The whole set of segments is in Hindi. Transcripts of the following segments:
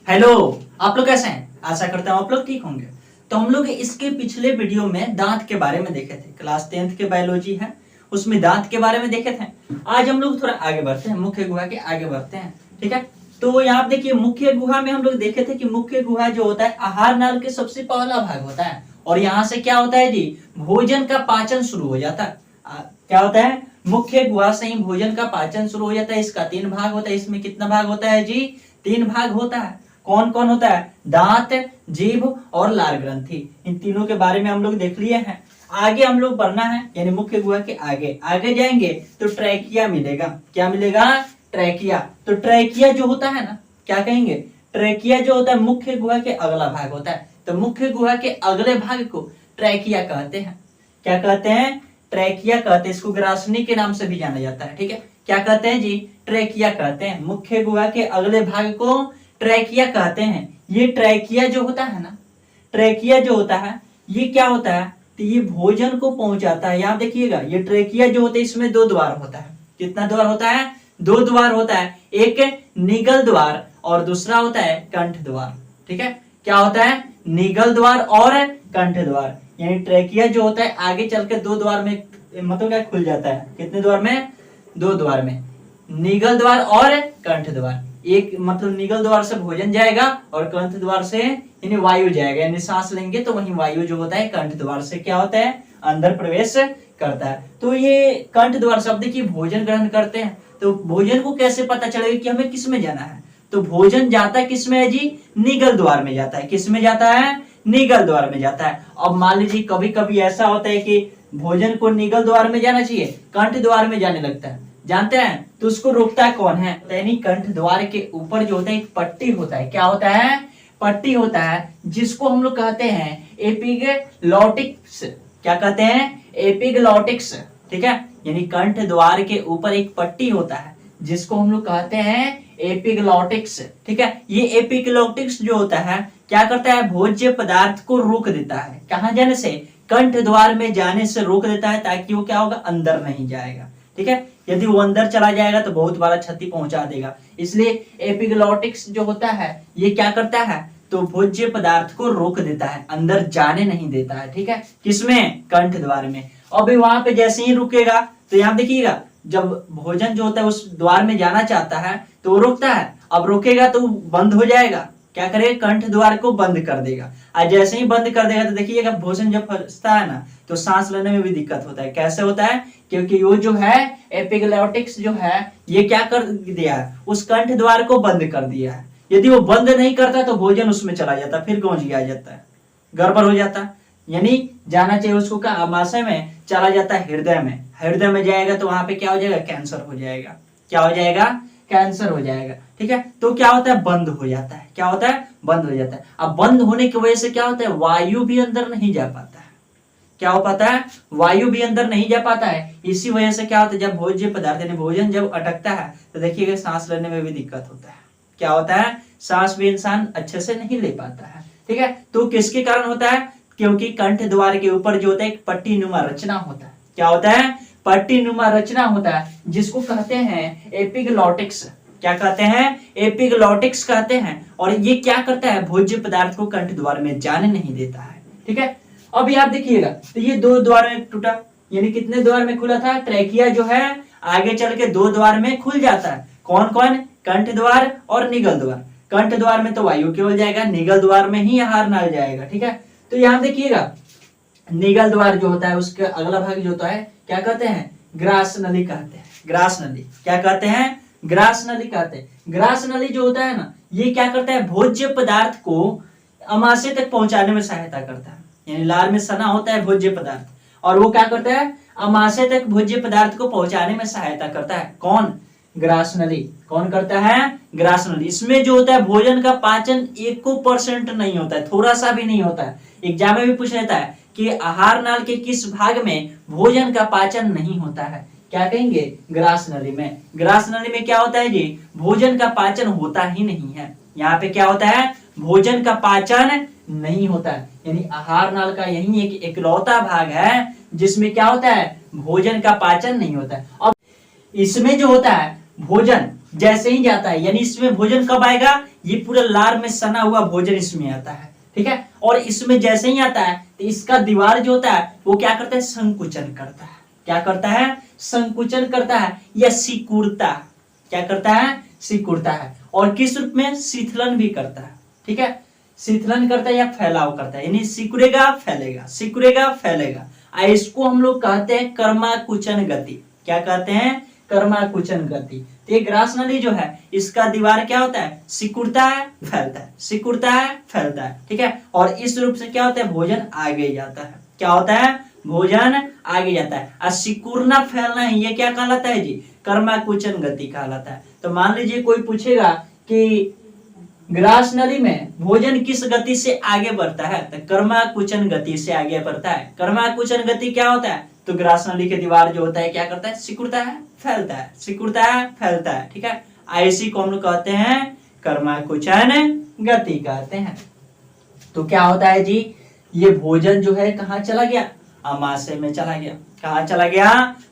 हेलो, आप लोग कैसे हैं? आशा करता हूँ आप लोग ठीक होंगे। तो हम लोग इसके पिछले वीडियो में दांत के बारे में देखे थे। क्लास 10th के बायोलॉजी है, उसमें दांत के बारे में देखे थे। आज हम लोग थोड़ा आगे बढ़ते हैं, मुख्य गुहा के आगे बढ़ते हैं। ठीक है, तो यहाँ आप देखिए मुख्य गुहा में हम लोग देखे थे कि मुख्य गुहा जो होता है आहार नाल के सबसे पहला भाग होता है। और यहाँ से क्या होता है जी, भोजन का पाचन शुरू हो जाता है। क्या होता है, मुख्य गुहा से ही भोजन का पाचन शुरू हो जाता है। इसका 3 भाग होता है। इसमें कितना भाग होता है जी? 3 भाग होता है। कौन कौन होता है? दांत, जीभ और लार ग्रंथि। इन तीनों के बारे में हम लोग देख लिए हैं। आगे हम लोग बढ़ना है, यानी मुख्य गुहा के आगे आगे जाएंगे तो ट्रैकिया मिलेगा। क्या मिलेगा? ट्रैकिया। तो ट्रैकिया जो होता है ना, क्या कहेंगे? ट्रैकिया जो होता है मुख्य गुहा के अगला भाग होता है। तो मुख्य गुहा के अगले भाग को ट्रैकिया कहते हैं। क्या कहते हैं? ट्रैकिया कहते हैं। इसको ग्रासनी के नाम से भी जाना जाता है। ठीक है, क्या कहते हैं जी? ट्रैकिया कहते हैं। मुख्य गुहा के अगले भाग को ट्रैकिया कहते हैं। ये ट्रैकिया जो होता है ना, ट्रैकिया जो होता है ये क्या होता है? तो ये भोजन को पहुंचाता है। यहाँ देखिएगा, ये ट्रैकिया जो होता है इसमें 2 द्वार होता है। कितना द्वार होता है? 2 द्वार होता है। एक निगल द्वार और दूसरा होता है कंठ द्वार। ठीक है, क्या होता है? निगल द्वार और कंठ द्वार। यानी ट्रैकिया जो होता है आगे चल के 2 द्वार में, मतलब क्या, खुल जाता है। कितने द्वार में? 2 द्वार में, निगल द्वार और कंठ द्वार। एक मतलब निगल द्वार से भोजन जाएगा और कंठ द्वार से यानी वायु जाएगा, यानी सांस लेंगे तो वही वायु जो होता है कंठ द्वार से क्या होता है? अंदर प्रवेश करता है। तो ये कंठ द्वार शब्द की भोजन ग्रहण करते हैं। तो भोजन को कैसे पता चलेगा कि हमें किस में जाना है? तो भोजन जाता है किस में है जी? निगल द्वार में जाता है। किस में जाता है? निगल द्वार में जाता है। अब मान लीजिए कभी कभी ऐसा होता है कि भोजन को निगल द्वार में जाना चाहिए, कंठ द्वार में जाने लगता है, जानते हैं? तो उसको रोकता कौन है? यानी कंठ द्वार के ऊपर जो होता है एक पट्टी होता है। क्या होता है? पट्टी होता है, जिसको हम लोग कहते हैं एपिग्लॉटिक्स। क्या कहते हैं? एपिग्लॉटिक्स। ठीक है, यानी कंठ द्वार के ऊपर एक पट्टी होता है जिसको हम लोग कहते हैं एपिग्लॉटिक्स। ठीक है, ये एपिग्लॉटिक्स जो होता है क्या करता है? भोज्य पदार्थ को रोक देता है। कहां जाने से? कंठ द्वार में जाने से रोक देता है, ताकि वो क्या होगा? अंदर नहीं जाएगा। ठीक है, यदि वो अंदर चला जाएगा तो बहुत बड़ा क्षति पहुंचा देगा। इसलिए एपिग्लॉटिक्स जो होता है ये क्या करता है? तो भोज्य पदार्थ को रोक देता है, अंदर जाने नहीं देता है। ठीक है, किसमें? कंठ द्वार में। अभी वहां पे जैसे ही रुकेगा तो यहाँ देखिएगा, जब भोजन जो होता है उस द्वार में जाना चाहता है तो वो रुकता है। अब रुकेगा तो बंद हो जाएगा। क्या करेगा? कंठ द्वार को बंद कर देगा। और जैसे ही बंद कर देगा तो देखिएगा भोजन जब फंसता है ना तो सांस लेने में भी दिक्कत होता है। कैसे होता है? क्योंकि वो जो है एपिग्लॉटिक्स जो है ये क्या कर दिया है? उस कंठ द्वार को बंद कर दिया है। यदि वो बंद नहीं करता तो भोजन उसमें चला जाता, फिर गौजी आ जाता है, गड़बड़ हो जाता। यानी जाना चाहिए उसको का आमाशय में, चला जाता है हृदय में। हृदय में जाएगा तो वहां पे क्या हो जाएगा? कैंसर हो जाएगा। क्या हो जाएगा? कैंसर हो जाएगा। ठीक है, तो क्या होता है? बंद हो जाता है। क्या होता है? बंद हो जाता है। अब बंद होने की वजह से क्या होता है? वायु भी अंदर नहीं जा पाता है। क्या हो पाता है? वायु भी अंदर नहीं जा पाता है। इसी वजह से क्या होता है? जब भोज्य पदार्थ यानी भोजन जब अटकता है तो देखिएगा सांस लेने में भी दिक्कत होता है। क्या होता है? सांस भी इंसान अच्छे से नहीं ले पाता है। ठीक है, तो किसके कारण होता है? क्योंकि कंठ द्वार के ऊपर जो होता है एक पट्टी नुमा रचना होता है। क्या होता है? पट्टी नुमा रचना होता है, जिसको कहते हैं एपिग्लॉटिक्स। क्या कहते हैं? एपिग्लॉटिक्स कहते हैं। और ये क्या करता है? भोज्य पदार्थ को कंठ द्वार में जाने नहीं देता है। ठीक है, अभी आप देखिएगा तो ये 2 द्वार में टूटा, यानी कितने द्वार में खुला था? ट्रैकिया जो है आगे चल के 2 द्वार में खुल जाता है। कौन कौन? कंठ द्वार और निगल द्वार। कंठ द्वार में तो वायु केवल जाएगा, निगल द्वार में ही आहार नाल जाएगा। ठीक है, तो यहां देखिएगा निगल द्वार जो होता है उसके अगला भाग जो होता है क्या कहते हैं? ग्रास नली कहते हैं। ग्रास नली। क्या कहते हैं? ग्रास नली कहते हैं। ग्रास नली जो होता है ना ये क्या करता है? भोज्य पदार्थ को अमाशय तक पहुंचाने में सहायता करता है। यानी लार में सना होता है भोज्य पदार्थ, और वो क्या करता है? अमाशय तक भोज्य पदार्थ को पहुंचाने में सहायता करता है। कौन? ग्रास नली। कौन करता है? ग्रास नली। इसमें जो होता है भोजन का पाचन 1% नहीं होता है, थोड़ा सा भी नहीं होता है। एग्जाम में भी पूछ लेता है कि आहार नाल के किस भाग में भोजन का पाचन नहीं होता है? क्या कहेंगे? ग्रास नली में। ग्रास नली में क्या होता है जी? भोजन का पाचन होता ही नहीं है। यहाँ पे क्या होता है? भोजन का पाचन नहीं होता है। यानी आहार नाल का यही एक इकलौता भाग है जिसमें क्या होता है? भोजन का पाचन नहीं होता है। अब इसमें जो होता है भोजन जैसे ही जाता है, यानी इसमें भोजन कब आएगा, ये पूरा लार में सना हुआ भोजन इसमें आता है, ठीक है। और इसमें जैसे ही आता है तो इसका दीवार जो होता है वो क्या करता है, संकुचन करता है। क्या करता है, संकुचन करता है या सिकुड़ता है। क्या करता है, सिकुड़ता है। और किस रूप में, शीतलन भी करता है, ठीक है। शीतलन करता है या फैलाव करता है, यानी सिकुड़ेगा फैलेगा, सिकुड़ेगा फैलेगा। इसको हम लोग कहते हैं कर्माकुचन गति। क्या कहते हैं, कर्माकुचन गति। तो ये ग्रास नली जो है इसका दीवार क्या होता है, सिकुड़ता है फैलता है, सिकुड़ता है फैलता है, ठीक है। और इस रूप से क्या होता है, भोजन आगे जाता है। क्या होता है, भोजन आगे जाता है। और सिकुड़ना फैलना है, ये क्या कहलाता है जी, कर्माकुचन गति कहलाता है। तो मान लीजिए कोई पूछेगा कि ग्रास नली में भोजन किस गति से आगे बढ़ता है, तो कर्माकुचन गति से आगे बढ़ता है। कर्माकुचन गति क्या होता है, तो ग्रास नली के दीवार जो होता है क्या करता है, सिकुड़ता है फैलता है, सिकुड़ता है फैलता है, ठीक है। ऐसी को हम लोग कहते हैं कर्माकुचन गति कहते हैं। तो क्या होता है जी, ये भोजन जो है कहाँ चला गया, अमाशय में चला गया। कहाँ चला गया,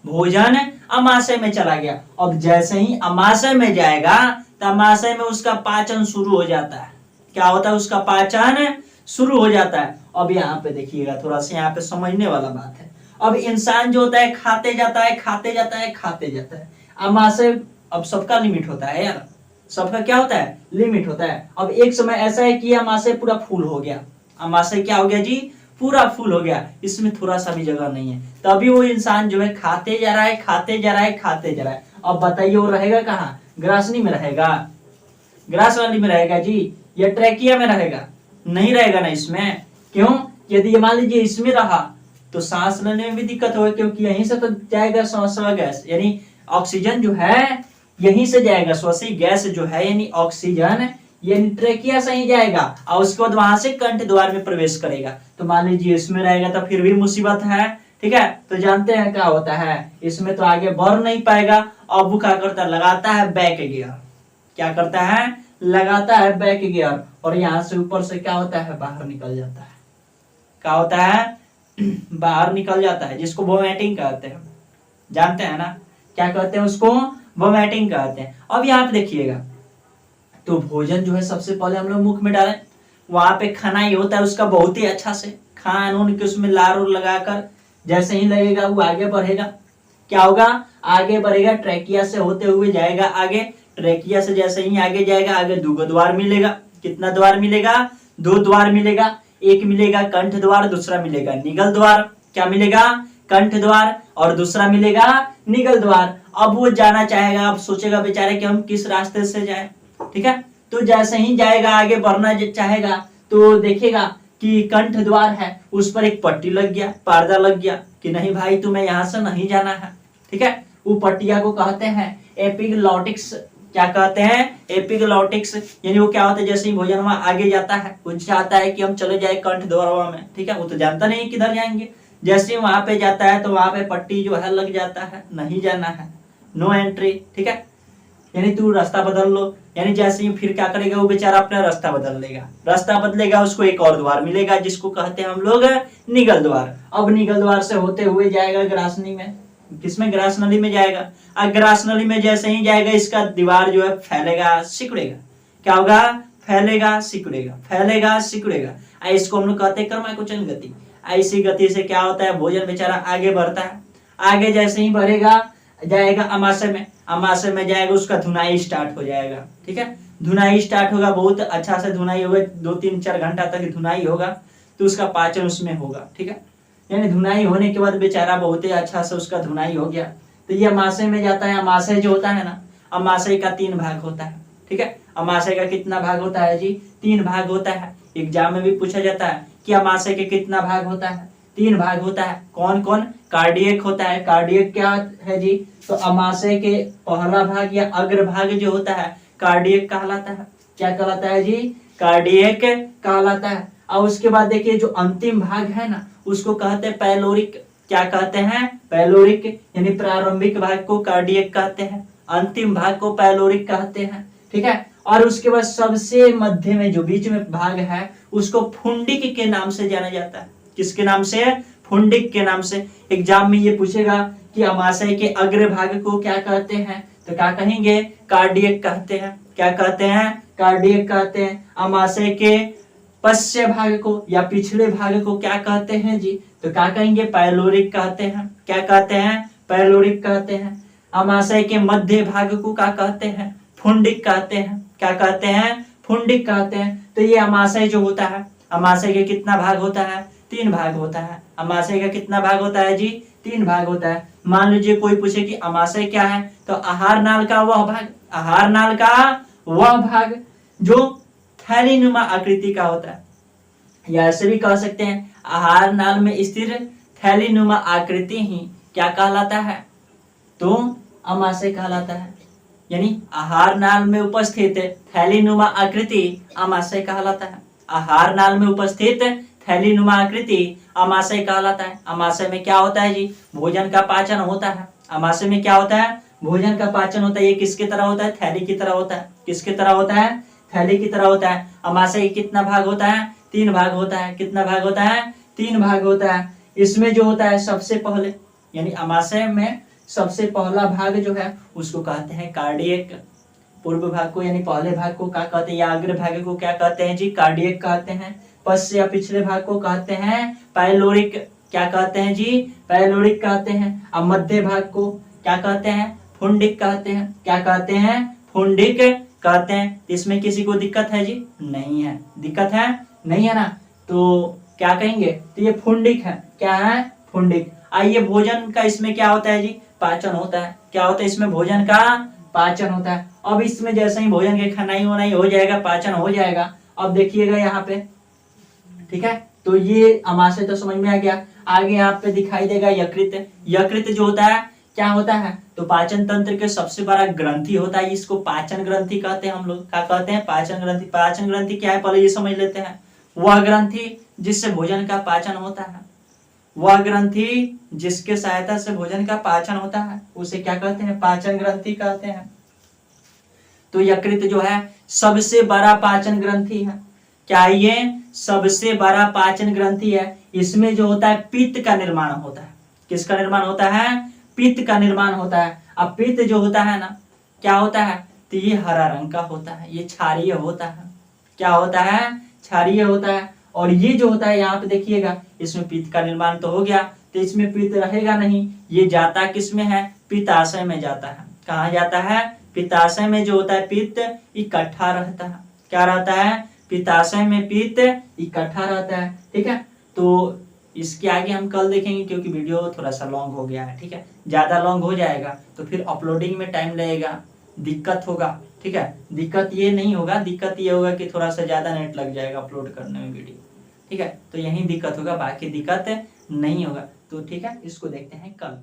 भोजन अमाशय में चला गया। अब जैसे ही अमाशय में जाएगा तो अमाशय में उसका पाचन शुरू हो जाता है। क्या होता है, उसका पाचन शुरू हो जाता है। अब यहाँ पे देखिएगा, थोड़ा सा यहाँ पे समझने वाला बात है। अब इंसान जो होता है खाते जाता है, खाते जाता है, खाते जाता है। अमाशय, अब सबका लिमिट होता है यार, सबका क्या होता है, लिमिट होता है। अब एक समय ऐसा है कि अमाशय पूरा फुल हो गया। अमाशय क्या हो गया जी, पूरा फुल हो गया, इसमें थोड़ा सा भी जगह नहीं है। तभी वो इंसान जो है खाते जा रहा है, खाते जा रहा है, खाते जा रहा है। अब बताइए वो रहेगा कहाँ, ग्रासनी में रहेगा, ग्रास वाली में रहेगा जी, या ट्रैकिया में रहेगा, नहीं रहेगा ना इसमें। क्यों, यदि मान लीजिए इसमें रहा तो सांस लेने में भी दिक्कत होगी, क्योंकि यहीं से तो जाएगा श्वास गैस, यानी ऑक्सीजन जो है यहीं से जाएगा। श्वासी गैस जो है यानी ऑक्सीजन, यानी ट्रेकिया से ही जाएगा और उसके बाद वहां से कंठ द्वार में प्रवेश करेगा। तो मान लीजिए इसमें रहेगा तो फिर भी मुसीबत है, ठीक है। तो जानते हैं क्या होता है, इसमें तो आगे बढ़ नहीं पाएगा। अब वो क्या करता है, लगाता है बैक गियर। क्या करता है, लगाता है बैक गियर, और यहाँ से ऊपर से क्या होता है, बाहर निकल जाता है। क्या होता है, बाहर निकल जाता है, जिसको वोमिटिंग कहते हैं। जानते हैं ना, क्या कहते हैं उसको, वोमिटिंग कहते हैं। अब यहाँ पे देखिएगा, तो भोजन जो है सबसे पहले हम लोग मुख में डालें, वहां पे खाना ही होता है उसका बहुत ही अच्छा से खान उन के उसमें लार लगाकर जैसे ही लगेगा वो आगे बढ़ेगा। क्या होगा, आगे बढ़ेगा, ट्रैकिया से होते हुए जाएगा आगे। ट्रैकिया से जैसे ही आगे जाएगा, आगे दो द्वार मिलेगा। कितना द्वार मिलेगा, 2 द्वार मिलेगा। एक मिलेगा कंठ द्वार, दूसरा मिलेगा निगल द्वार। क्या मिलेगा, कंठ द्वार, और दूसरा मिलेगा निगल द्वार। अब वो जाना चाहेगा, अब सोचेगा बेचारे कि हम किस रास्ते से जाए, ठीक है। तो जैसे ही जाएगा, आगे बढ़ना चाहेगा तो देखेगा कि कंठ द्वार है, उस पर एक पट्टी लग गया, पर्दा लग गया कि नहीं भाई तुम्हें यहाँ से नहीं जाना है, ठीक है। वो पट्टिया को कहते हैं एपिग्लॉटिक्स। क्या कहते हैं, एपिग्लॉटिक्स। यानी वो क्या होता है, जैसे ही भोजन वहां आगे जाता है, कुछ चाहता है कि हम चले जाए कंठ द्वार में, ठीक है। वो तो जानता नहीं किधर जाएंगे। जैसे ही वहां पे जाता है तो वहां पे पट्टी जो है लग जाता है, नहीं जाना है, नो एंट्री, ठीक है। यानी तू रास्ता बदल लो। यानी जैसे ही फिर क्या करेगा वो बेचारा, अपना रास्ता बदल लेगा। रास्ता बदलेगा, उसको एक और द्वार मिलेगा जिसको कहते हैं हम लोग निगल द्वार। अब निगल द्वार से होते हुए जाएगा ग्रासनी में, किसमें, ग्रास नली में जाएगा। और ग्रास नली में जैसे ही जाएगा, इसका दीवार जो है फैलेगा सिकुड़ेगा। क्या होगा, फैलेगा सिकुड़ेगा, फैलेगा सिकुड़ेगा। इसको हम लोग कहते हैं कर्माकुचन गति। ऐसी गति से क्या होता है, भोजन बेचारा आगे बढ़ता है। आगे जैसे ही बढ़ेगा, जाएगा अमाशय में, अमाशय में जाएगा, उसका धुनाई स्टार्ट हो जाएगा, ठीक है। धुनाई स्टार्ट होगा, बहुत अच्छा से धुनाई होगा, 2-3-4 घंटा तक धुनाई होगा, तो उसका पाचन उसमें होगा, ठीक है। यानी धुनाई होने के बाद बेचारा बहुत ही अच्छा से उसका धुनाई हो गया, तो ये अमाशय में जाता है। अमाशय जो होता है ना, अमाशय का 3 भाग होता है, ठीक है। अमाशय का कितना भाग होता है जी, 3 भाग होता है। एग्जाम में भी पूछा जाता है कि अमाशय के कितना भाग होता है, 3 भाग होता है। कौन कौन, कार्डियक होता है। कार्डियक क्या है जी, तो अमाशय के पहला भाग या अग्र भाग जो होता है कार्डियक कहलाता है। क्या कहलाता है जी, कार्डियक कहलाता है। और उसके बाद देखिए जो अंतिम भाग है ना, उसको कहते हैं पैलोरिक। क्या कहते हैं, पैलोरिक। यानी प्रारंभिक भाग को कार्डियक कहते हैं, अंतिम भाग को पैलोरिक कहते हैं, ठीक है। और उसके बाद सबसे मध्य में जो बीच में भाग है उसको फुंडिक के नाम से जाना जाता है। किसके नाम से, फुंडिक के नाम से। एग्जाम में ये पूछेगा कि अमाशय के अग्र भाग को क्या कहते हैं, तो क्या कहेंगे, कार्डियक कहते हैं। क्या कहते हैं, कार्डियक कहते हैं। अमाशय के पश्च भाग को या पिछले भाग को क्या कहते हैं जी, तो क्या कहेंगे, पाइलोरिक कहते हैं। क्या कहते हैं, पाइलोरिक कहते हैं। अमाशय के मध्य भाग को क्या कहते हैं, फुंडिक कहते हैं। क्या कहते हैं, फुंडिक कहते हैं। तो ये अमाशय जो होता है, अमाशय के कितना भाग होता है, 3 भाग होता है। अमाशय का कितना भाग होता है जी, 3 भाग होता है। मान लीजिए कोई पूछे कि अमाशय क्या है, तो आहार नाल का वह भाग, आहार नाल का वह भाग जो थैलीनुमा आकृति का होता है, या ऐसे भी कह सकते हैं आहार नाल में स्थिर थैलीनुमा आकृति ही क्या कहलाता है, तो अमाशय कहलाता है। यानी आहार नाल में उपस्थित थैलीनुमा आकृति अमाशय कहलाता है। आहार नाल में उपस्थित थैलीनुमा आकृति अमाशय कहलाता है। अमाशय में क्या होता है जी, भोजन का पाचन होता है। अमाशय में क्या होता है, भोजन का पाचन होता है। ये किसके तरह होता है, थैली की तरह होता है। किसके तरह होता है, थैली की तरह होता है। अमाशय कितना भाग होता है, 3 भाग होता है। कितना भाग होता है, 3 भाग होता है। इसमें जो होता है सबसे पहले, यानी अमाशय में सबसे पहला भाग जो है उसको कहते हैं कार्डियक। पूर्व भाग को यानी पहले भाग को क्या कहते हैं, या अग्र भाग को क्या कहते हैं जी, कार्डियक कहते हैं। पश्च या पिछले भाग को कहते हैं पाइलोरिक। क्या कहते हैं जी, पाइलोरिक कहते हैं। अब मध्य भाग को क्या कहते हैं, फुंडिक कहते हैं। क्या कहते हैं, फुंडिक कहते हैं। इसमें किसी को दिक्कत है जी, नहीं है, दिक्कत है नहीं है ना, तो क्या कहेंगे, तो ये फुंडिक है। क्या है, फुंडिक। आइए भोजन का इसमें क्या होता है जी, पाचन होता है। क्या होता है इसमें, भोजन का पाचन होता है। अब इसमें जैसे ही भोजन के खनाई वनाई हो जाएगा, पाचन हो जाएगा। अब देखिएगा यहाँ पे, ठीक है, तो ये अमाशय तो समझ में आ गया। आगे यहाँ पे दिखाई देगा यकृत। यकृत जो होता है क्या होता है, तो पाचन तंत्र के सबसे बड़ा ग्रंथि होता है। इसको पाचन ग्रंथि कहते हैं हम लोग। क्या कहते हैं, पाचन ग्रंथि। पाचन ग्रंथि क्या है पहले ये समझ लेते हैं। वह ग्रंथि जिससे भोजन का पाचन होता है, वह ग्रंथि जिसके सहायता से भोजन का पाचन होता है, उसे क्या कहते हैं, पाचन ग्रंथि कहते हैं। तो यकृत जो है सबसे बड़ा पाचन ग्रंथि है। क्या ये सबसे बड़ा पाचन ग्रंथि है। इसमें जो होता है पित्त का निर्माण होता है। किसका निर्माण होता है, पित्त का निर्माण होता है। अब पित्त जो होता है ना, क्या होता है, तो ये हरा रंग का होता है, ये क्षारीय होता है। क्या होता है, क्षारीय होता है। और ये जो होता है यहाँ पे देखिएगा, इसमें पित्त का निर्माण तो हो गया, तो इसमें पित्त रहेगा नहीं। ये जाता किसमें है, पित्ताशय में जाता है। कहाँ जाता है, पित्ताशय में जो होता है पित्त इकट्ठा रहता है। क्या रहता है, पित्ताशय में पित्त इकट्ठा रहता है। ठीक है, तो इसके आगे हम कल देखेंगे, क्योंकि वीडियो थोड़ा सा लॉन्ग हो गया है। ठीक है, ज्यादा लॉन्ग हो जाएगा तो फिर अपलोडिंग में टाइम लगेगा, दिक्कत होगा। ठीक है, दिक्कत ये नहीं होगा, दिक्कत ये होगा कि थोड़ा सा ज्यादा नेट लग जाएगा अपलोड करने में वीडियो। ठीक है, तो यही दिक्कत होगा, बाकी दिक्कत नहीं होगा। तो ठीक है, इसको देखते हैं कल।